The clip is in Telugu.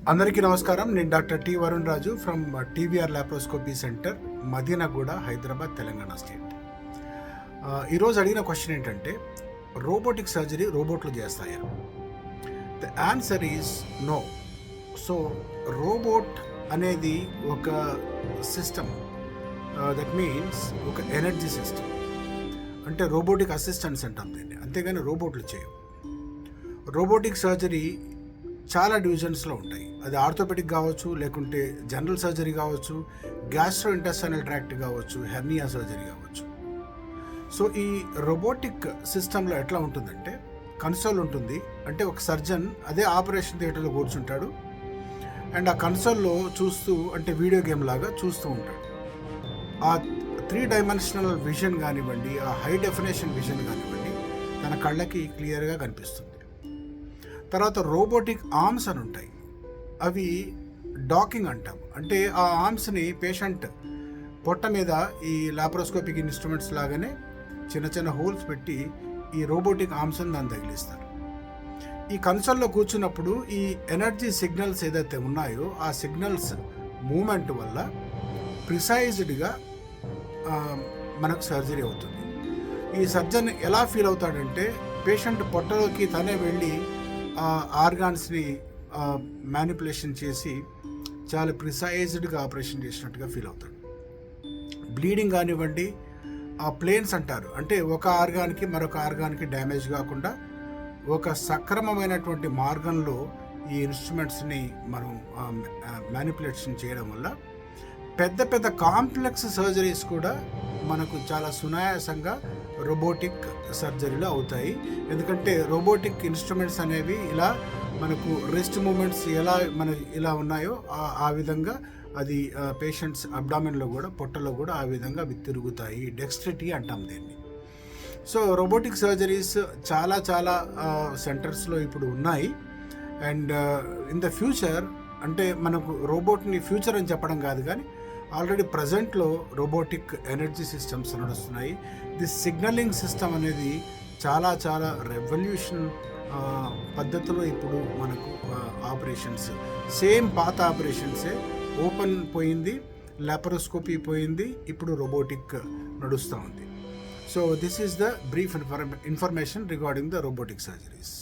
అందరికీ నమస్కారం. నేను doctor T Varun Raju from TVR laparoscopy centre, Madinaguda, Hyderabad, Telangana state. ఈరోజు అడిగిన క్వశ్చన్ ఏంటంటే, రోబోటిక్ సర్జరీ రోబోట్లు చేస్తాయా? The answer is no. So robot అనేది ఒక సిస్టమ్, దట్ మీన్స్ ఒక ఎనర్జీ సిస్టమ్. అంటే రోబోటిక్ అసిస్టెంట్స్ అంటాం దీన్ని, అంతేగాని రోబోట్లు చేయవు. రోబోటిక్ సర్జరీ చాలా డివిజన్స్లో ఉంటాయి. అది ఆర్థోపెడిక్ కావచ్చు, లేకుంటే జనరల్ సర్జరీ కావచ్చు, గ్యాస్ట్రో ఇంటెస్టైనల్ ట్రాక్ట్ కావచ్చు, హెర్నియా సర్జరీ కావచ్చు. సో ఈ రోబోటిక్ సిస్టంలో ఎట్లా ఉంటుందంటే, కన్సోల్ ఉంటుంది. అంటే ఒక సర్జన్ అదే ఆపరేషన్ థియేటర్లో కూర్చుంటాడు అండ్ ఆ కన్సోల్లో చూస్తూ, అంటే వీడియో గేమ్ లాగా చూస్తూ ఉంటాడు. ఆ 3 డైమెన్షనల్ విజన్ కానివ్వండి, ఆ హై డెఫినేషన్ విజన్ కానివ్వండి, తన కళ్ళకి క్లియర్గా కనిపిస్తుంది. తర్వాత రోబోటిక్ ఆర్మ్స్ అని ఉంటాయి. అవి డాకింగ్ అంటాం. అంటే ఆ ఆర్మ్స్ని పేషెంట్ పొట్ట మీద ఈ లాప్రోస్కోపిక్ ఇన్స్ట్రుమెంట్స్ లాగానే చిన్న చిన్న హోల్స్ పెట్టి ఈ రోబోటిక్ ఆర్మ్స్ని దాన్ని తగిలిస్తారు. ఈ కన్సోల్లో కూర్చున్నప్పుడు ఈ ఎనర్జీ సిగ్నల్స్ ఏదైతే ఉన్నాయో ఆ సిగ్నల్స్ మూమెంట్ వల్ల ప్రిసైజ్డ్గా మనకు సర్జరీ అవుతుంది. ఈ సర్జన్ ఎలా ఫీల్ అవుతాడంటే, పేషెంట్ పొట్టలోకి తనే వెళ్ళి ఆ ఆర్గాన్స్ని మ్యానిపులేషన్ చేసి చాలా ప్రిసైజ్డ్గా ఆపరేషన్ చేసినట్టుగా ఫీల్ అవుతాడు. బ్లీడింగ్ కానివ్వండి, ఆ ప్లేన్స్ అంటారు, అంటే ఒక ఆర్గాన్కి మరొక ఆర్గాన్కి డ్యామేజ్ కాకుండా ఒక సక్రమమైనటువంటి మార్గంలో ఈ ఇన్స్ట్రుమెంట్స్ని మనం మ్యానిపులేషన్ చేయడం వల్ల పెద్ద పెద్ద కాంప్లెక్స్ సర్జరీస్ కూడా మనకు చాలా సునాయాసంగా రోబోటిక్ సర్జరీలో అవుతాయి. ఎందుకంటే రోబోటిక్ ఇన్స్ట్రుమెంట్స్ అనేవి ఇలా మనకు రెస్ట్ మూమెంట్స్ ఎలా ఇలా ఉన్నాయో ఆ విధంగా అది పేషెంట్స్ అబ్డామిన్లో కూడా, పొట్టలో కూడా ఆ విధంగా అవి తిరుగుతాయి. డెక్స్ట్రిటీ అంటాం దీన్ని. సో రోబోటిక్ సర్జరీస్ చాలా చాలా సెంటర్స్లో ఇప్పుడు ఉన్నాయి. అండ్ ఇన్ ద ఫ్యూచర్, అంటే మనకు రోబోట్ని ఫ్యూచర్ అని చెప్పడం కాదు, కానీ ఆల్రెడీ ప్రజెంట్లో రోబోటిక్ ఎనర్జీ సిస్టమ్స్ నడుస్తున్నాయి. ది సిగ్నలింగ్ సిస్టమ్ అనేది చాలా చాలా రెవల్యూషన్ పద్ధతిలో ఇప్పుడు మనకు ఆపరేషన్స్, సేమ్ పాత ఆపరేషన్సే, ఓపెన్ పోయింది, లాప్రోస్కోపీ పోయింది, ఇప్పుడు రోబోటిక్ నడుస్తూ ఉంది. So this is the brief information regarding the robotic surgeries.